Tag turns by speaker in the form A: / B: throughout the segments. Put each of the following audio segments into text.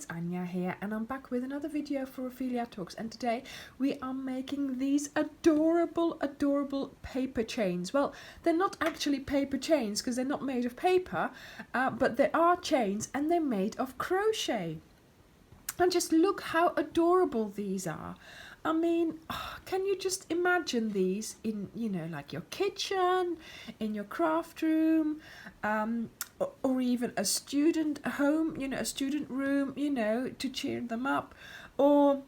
A: Anya here, and I'm back with another video for Ophelia Talks, and today we are making these adorable paper chains. Well, they're not actually paper chains because they're not made of paper, but they are chains and they're made of crochet. And just look how adorable these are. I mean, can you just imagine these in, like your kitchen, in your craft room, or even a student home, a student room, to cheer them up? Or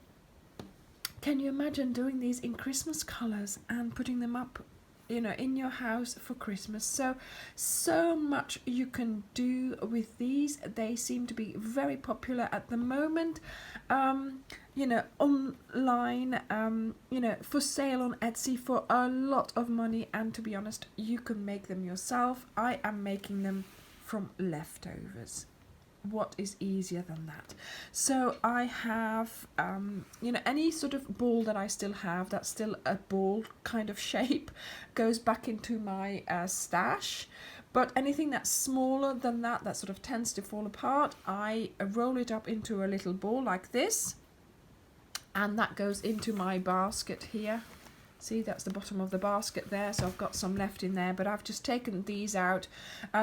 A: can you imagine doing these in Christmas colours and putting them up, in your house for Christmas? So much you can do with these. They seem to be very popular at the moment. Online, for sale on Etsy for a lot of money, and to be honest, you can make them yourself. I am making them from leftovers. What is easier than that? So I have any sort of ball that I still have that's still a ball kind of shape goes back into my stash. But anything that's smaller than that, that sort of tends to fall apart, I roll it up into a little ball like this, and that goes into my basket here. See, that's the bottom of the basket there, so I've got some left in there, but I've just taken these out.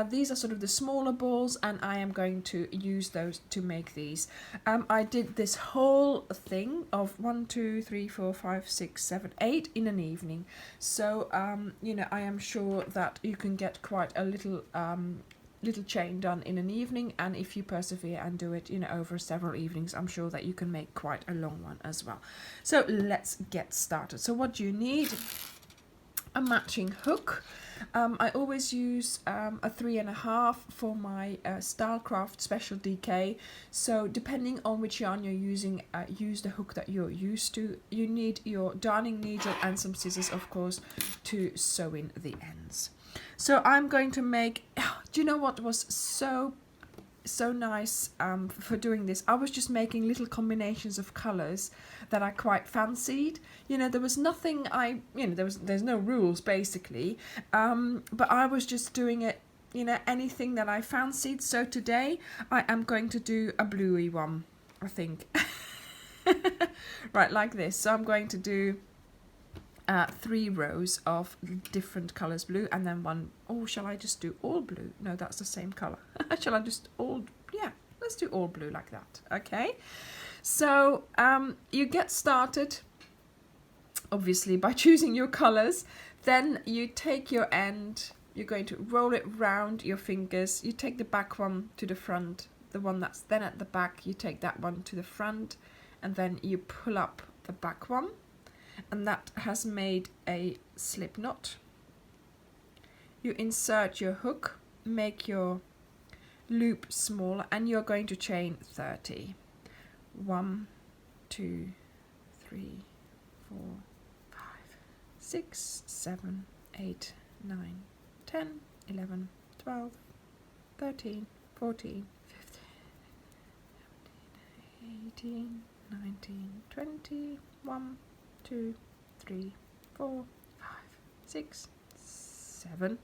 A: These are sort of the smaller balls, and I am going to use those to make these. I did this whole thing of 1, 2, 3, 4, 5, 6, 7, 8 in an evening. So, I am sure that you can get quite a little chain done in an evening, and if you persevere and do it over several evenings, I'm sure that you can make quite a long one as well. So let's get started. So what do you need? A matching hook. I always use a 3.5 for my Stylecraft Special DK. So depending on which yarn you're using, use the hook that you're used to. You need your darning needle and some scissors, of course, to sew in the ends. So I'm going to make, do you know what was so nice for doing this? I was just making little combinations of colours that I quite fancied. There was nothing there's no rules basically, but I was just doing it, anything that I fancied. So today I am going to do a bluey one, I think. Right, like this. So I'm going to do 3 rows of different colours blue, and then one. Oh, shall I just do all blue? No, that's the same colour. Shall I just let's do all blue like that. Okay, so you get started obviously by choosing your colours. Then you take your end, you're going to roll it round your fingers. You take the back one to the front, the one that's then at the back, you take that one to the front, and then you pull up the back one, and that has made a slip knot. You insert your hook, make your loop smaller, and you're going to chain 30. 1, 2, 3, 4, 5, 6, 7, 8, 9, 10, 11, 12, 13, 14, 15, 17, 18, 19, 20, 1, 2, 3, 4, 5, 6, 7,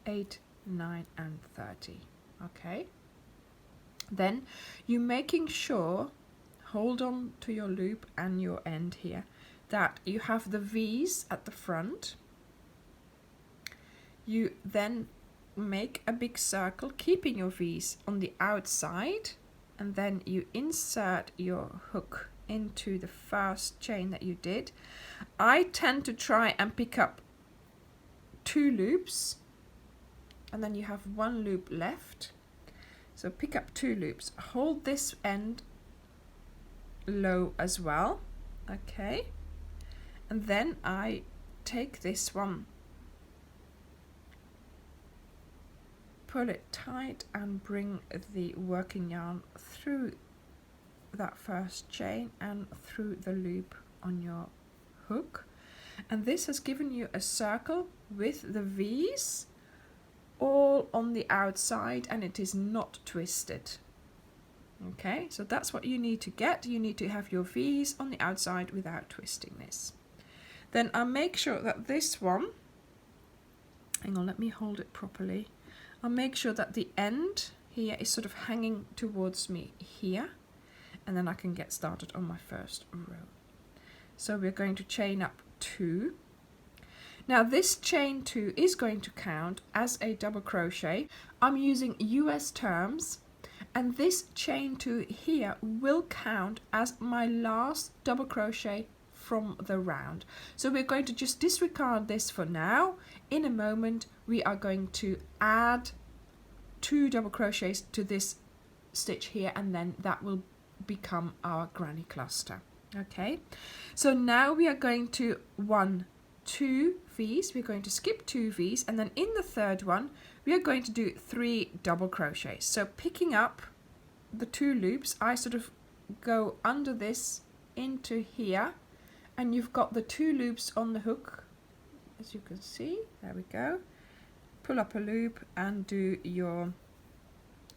A: 8, 9, and 30. Okay. Then you're making sure, hold on to your loop and your end here, that you have the V's at the front. You then make a big circle, keeping your V's on the outside, and then you insert your hook into the first chain that you did. I tend to try and pick up 2 loops, and then you have 1 loop left. So pick up 2 loops, hold this end low as well. Okay, and then I take this one, pull it tight, and bring the working yarn through that first chain and through the loop on your hook, and this has given you a circle with the V's all on the outside, and it is not twisted. Okay, so that's what you need to get. You need to have your V's on the outside without twisting this. Then I make sure that this one, hang on, let me hold it properly. I'll make sure that the end here is sort of hanging towards me here, and then I can get started on my first row. So we're going to chain up 2. Now this chain 2 is going to count as a double crochet. I'm using US terms, and this chain 2 here will count as my last double crochet from the round. So we're going to just disregard this for now. In a moment we are going to add 2 double crochets to this stitch here, and then that will become our granny cluster. Okay, so now we are going to 1, 2 V's, we're going to skip 2 V's, and then in the third one we are going to do 3 double crochets. So picking up the 2 loops, I sort of go under this into here, and you've got the 2 loops on the hook, as you can see. There we go. Pull up a loop and do your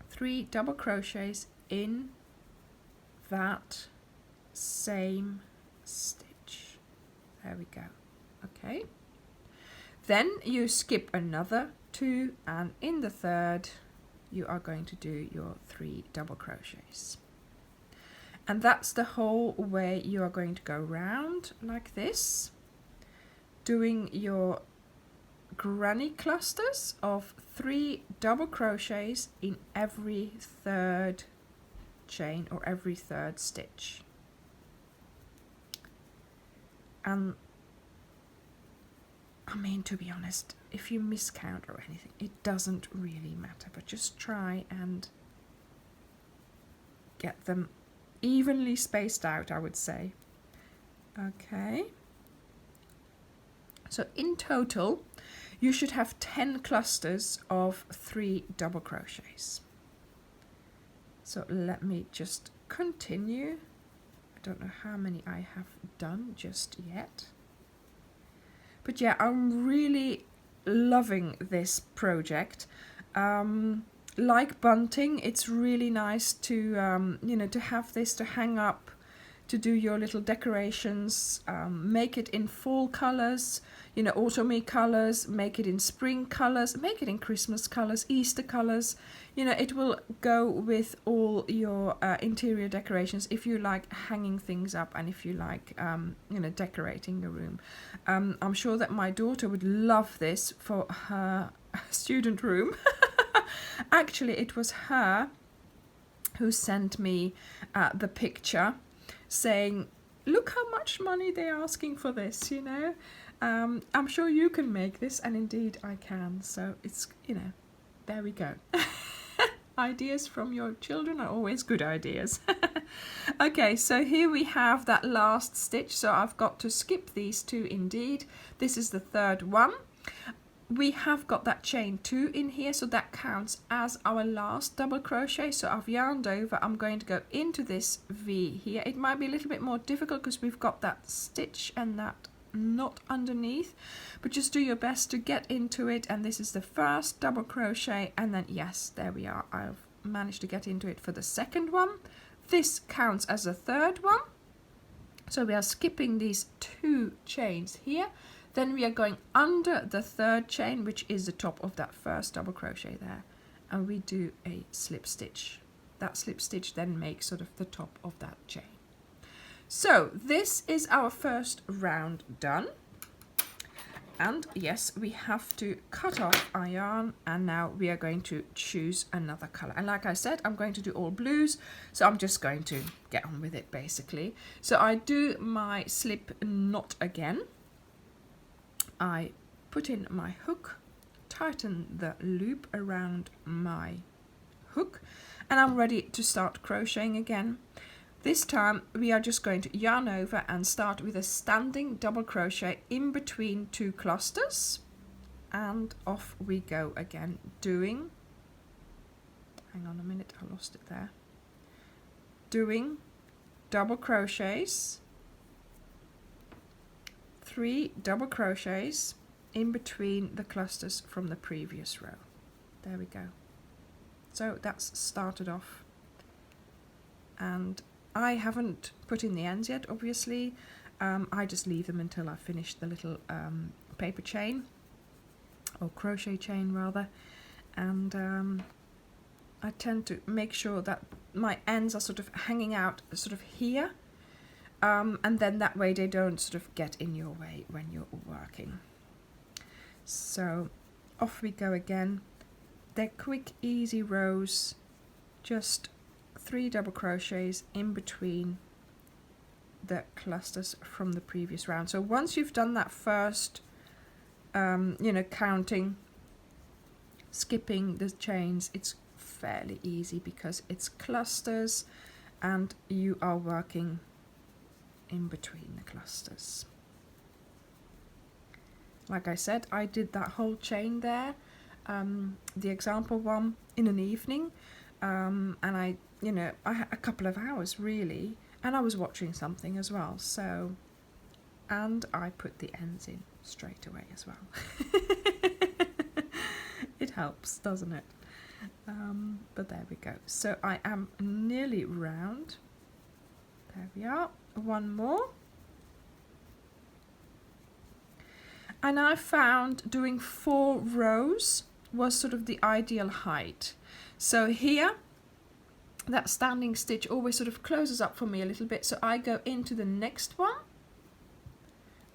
A: 3 double crochets in that same stitch. There we go. Okay, then you skip another 2, and in the third you are going to do your 3 double crochets, and that's the whole way you are going to go round like this, doing your granny clusters of 3 double crochets in every third chain or every third stitch. And I mean, to be honest, if you miscount or anything, it doesn't really matter, but just try and get them evenly spaced out, I would say. Okay, so in total you should have 10 clusters of 3 double crochets. So let me just continue. I don't know how many I have done just yet. But yeah, I'm really loving this project. Like bunting, it's really nice to you know, to have this to hang up, to do your little decorations, make it in fall colors, you know, autumny colors, make it in spring colors, make it in Christmas colors, Easter colors. You know, it will go with all your interior decorations if you like hanging things up, and if you like you know, decorating your room. I'm sure that my daughter would love this for her student room. Actually, it was her who sent me the picture saying, look how much money they're asking for this, you know. I'm sure you can make this, and indeed I can. So it's, you know, there we go. Ideas from your children are always good ideas. Okay, so here we have that last stitch. So I've got to skip these 2 indeed. This is the third one. We have got that chain 2 in here, so that counts as our last double crochet. So I've yarned over, I'm going to go into this V here. It might be a little bit more difficult because we've got that stitch and that knot underneath, but just do your best to get into it. And this is the first double crochet, and then yes, there we are, I've managed to get into it for the second one. This counts as a third one, so we are skipping these 2 chains here. Then we are going under the third chain, which is the top of that first double crochet there, and we do a slip stitch. That slip stitch then makes sort of the top of that chain. So this is our first round done, and yes, we have to cut off our yarn, and now we are going to choose another color. And like I said, I'm going to do all blues, so I'm just going to get on with it basically. So I do my slip knot again. I put in my hook, tighten the loop around my hook, and I'm ready to start crocheting again. This time we are just going to yarn over and start with a standing double crochet in between 2 clusters, and off we go again, doing, hang on a minute, I lost it there, doing double crochets, 3 double crochets in between the clusters from the previous row. There we go. So that's started off, and I haven't put in the ends yet, obviously. I just leave them until I finish the little paper chain, or crochet chain rather, and I tend to make sure that my ends are sort of hanging out sort of here, and then that way they don't sort of get in your way when you're working. So off we go again. They're quick, easy rows, just 3 double crochets in between the clusters from the previous round. So once you've done that first, counting, skipping the chains, it's fairly easy because it's clusters and you are working in between the clusters. Like I said, I did that whole chain there, the example one, in an evening, and I had a couple of hours really, and I was watching something as well, so, and I put the ends in straight away as well. It helps, doesn't it? But there we go. So I am nearly round. There we are. One more. And I found doing 4 rows was sort of the ideal height. So here, that standing stitch always sort of closes up for me a little bit. So I go into the next one.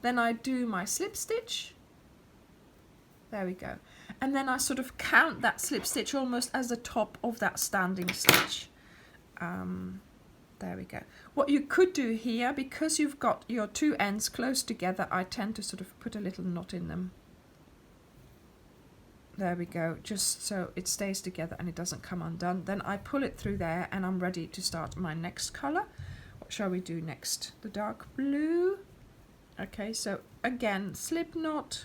A: Then I do my slip stitch. There we go. And then I sort of count that slip stitch almost as the top of that standing stitch. There we go. What you could do here, because you've got your 2 ends close together, I tend to sort of put a little knot in them. There we go, just so it stays together and it doesn't come undone. Then I pull it through there and I'm ready to start my next colour. What shall we do next? The dark blue. Okay, so again, slip knot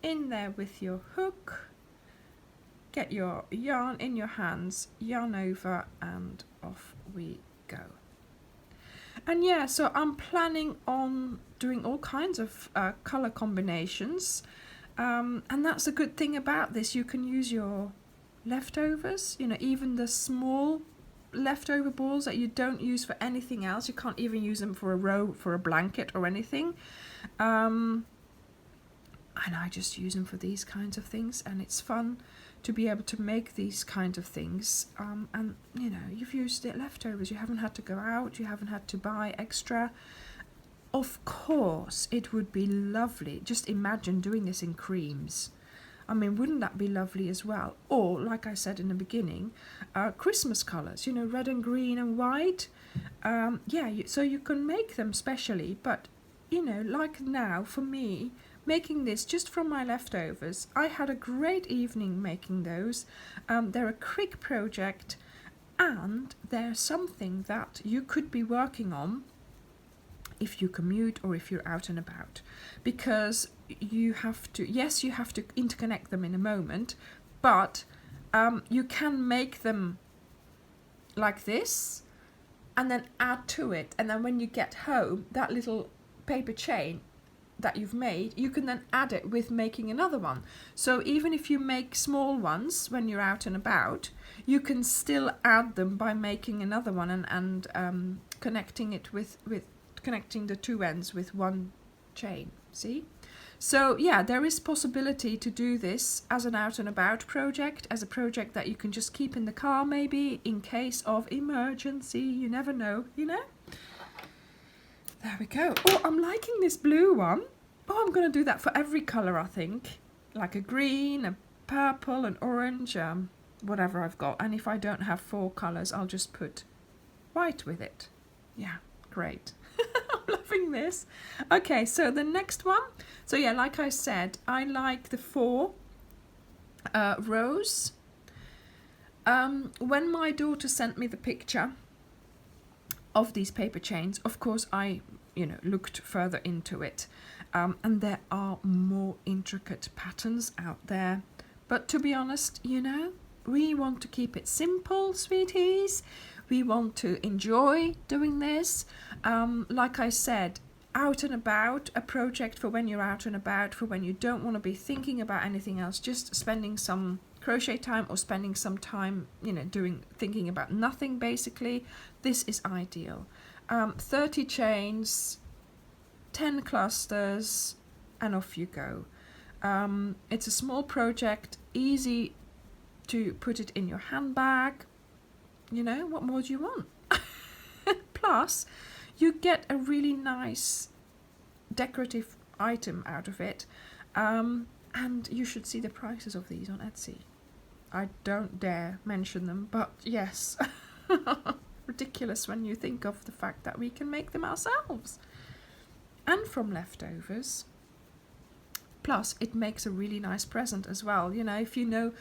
A: in there with your hook. Get your yarn in your hands, yarn over, and off we go. And yeah, so I'm planning on doing all kinds of colour combinations, and that's a good thing about this. You can use your leftovers, even the small leftover balls that you don't use for anything else. You can't even use them for a row, for a blanket or anything. And I just use them for these kinds of things, and it's fun to be able to make these kinds of things, and you've used it leftovers, you haven't had to go out, you haven't had to buy extra. Of course it would be lovely, just imagine doing this in creams. I mean, wouldn't that be lovely as well? Or like I said in the beginning, Christmas colours, red and green and white. So you can make them specially, but like now for me, making this just from my leftovers, I had a great evening making those. They're a quick project, and they're something that you could be working on if you commute or if you're out and about, because you have to interconnect them in a moment, but you can make them like this and then add to it, and then when you get home, that little paper chain that you've made, you can then add it with making another one. So even if you make small ones when you're out and about, you can still add them by making another one and connecting it with connecting the 2 ends with one chain. See? So yeah, there is possibility to do this as an out and about project, as a project that you can just keep in the car maybe in case of emergency. You never know, There we go. Oh, I'm liking this blue one. Oh, I'm going to do that for every colour, I think. Like a green, a purple, an orange, whatever I've got. And if I don't have 4 colours, I'll just put white with it. Yeah, great. I'm loving this. Okay, so the next one. So yeah, like I said, I like the 4 rows. When my daughter sent me the picture of these paper chains, of course I looked further into it, and there are more intricate patterns out there, but to be honest, we want to keep it simple, sweeties. We want to enjoy doing this, like I said, out and about, a project for when you're out and about, for when you don't want to be thinking about anything else, just spending some crochet time or spending some time thinking about nothing. Basically, this is ideal. 30 chains, 10 clusters, and off you go. It's a small project, easy to put it in your handbag, You know, what more do you want? Plus, you get a really nice decorative item out of it. And you should see the prices of these on Etsy. I don't dare mention them, but yes. Ridiculous when you think of the fact that we can make them ourselves. And from leftovers. Plus, it makes a really nice present as well. You know, if you know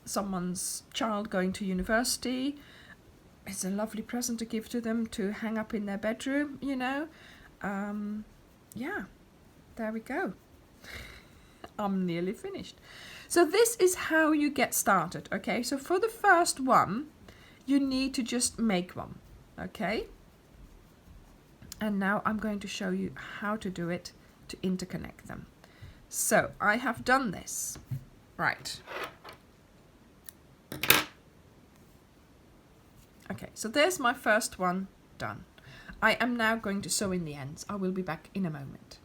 A: someone's child going to university, it's a lovely present to give to them to hang up in their bedroom, you know. Yeah, there we go. I'm nearly finished. So this is how you get started, okay? So for the first one, you need to just make one, okay? And now I'm going to show you how to do it to interconnect them. So I have done this. Right. Okay, so there's my first one done. I am now going to sew in the ends. I will be back in a moment.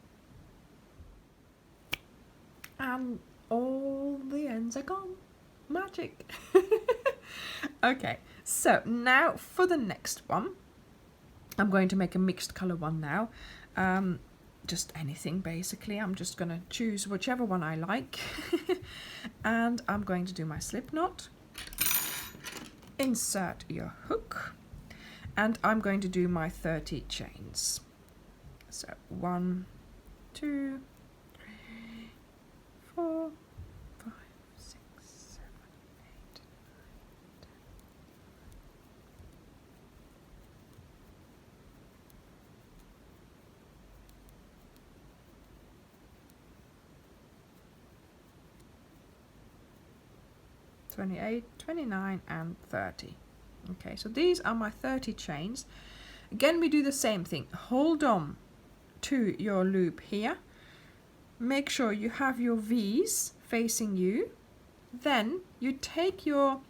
A: And all the ends are gone. Magic. Okay, so now for the next one. I'm going to make a mixed colour one now. Just anything basically. I'm just going to choose whichever one I like. And I'm going to do my slip knot. Insert your hook. And I'm going to do my 30 chains. So 1, 2, 3, 4, 5, 6, 7, 8, 9, 10, 28, 29 and 30. Okay, so these are my 30 chains. Again, we do the same thing. Hold on to your loop here. Make sure you have your V's facing you. Then you take your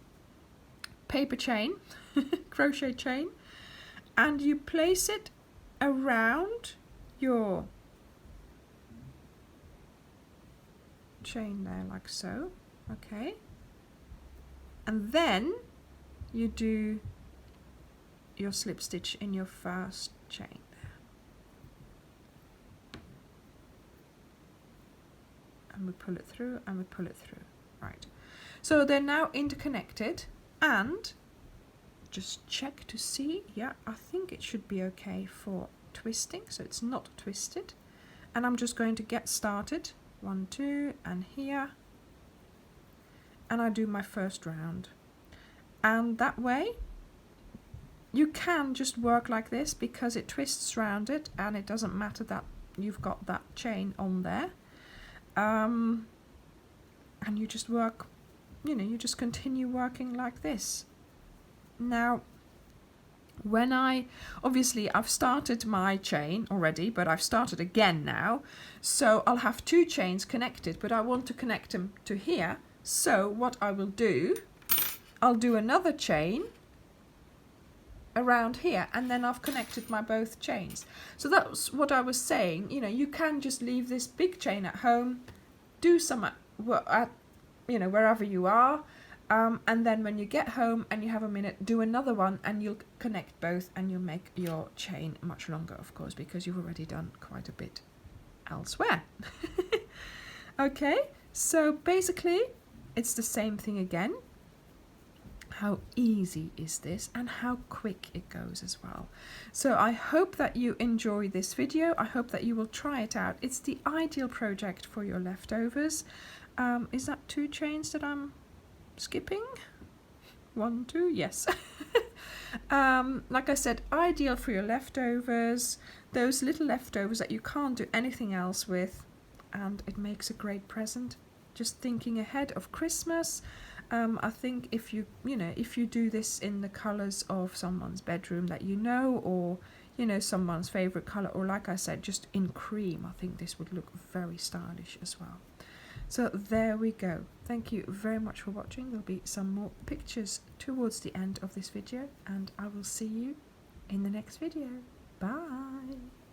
A: paper chain, crochet chain, and you place it around your chain there like so. Okay. And then you do your slip stitch in your first chain there. And we pull it through and we pull it through. Right. So they're now interconnected, and just check to see. Yeah, I think it should be okay for twisting, so it's not twisted. And I'm just going to get started. 1, 2, and here. And I do my first round. And that way you can just work like this because it twists around it and it doesn't matter that you've got that chain on there. And you just work, you know, you just continue working like this. Now, when obviously I've started my chain already, but I've started again now. So I'll have 2 chains connected, but I want to connect them to here. So what I will do, I'll do another chain around here, and then I've connected my both chains. So that's what I was saying. You know, you can just leave this big chain at home, do some at you know, wherever you are, and then when you get home and you have a minute, do another one, and you'll connect both, and you'll make your chain much longer, of course, because you've already done quite a bit elsewhere. Okay, so basically it's the same thing again. How easy is this, and how quick it goes as well. So I hope that you enjoy this video. I hope that you will try it out. It's the ideal project for your leftovers. Is that 2 chains that I'm skipping? 1, 2, yes. Like I said, ideal for your leftovers, those little leftovers that you can't do anything else with, and it makes a great present. Just thinking ahead of Christmas. I think if you do this in the colours of someone's bedroom that you know, or you know, someone's favourite colour, or like I said, just in cream, I think this would look very stylish as well. So there we go. Thank you very much for watching. There'll be some more pictures towards the end of this video, and I will see you in the next video. Bye!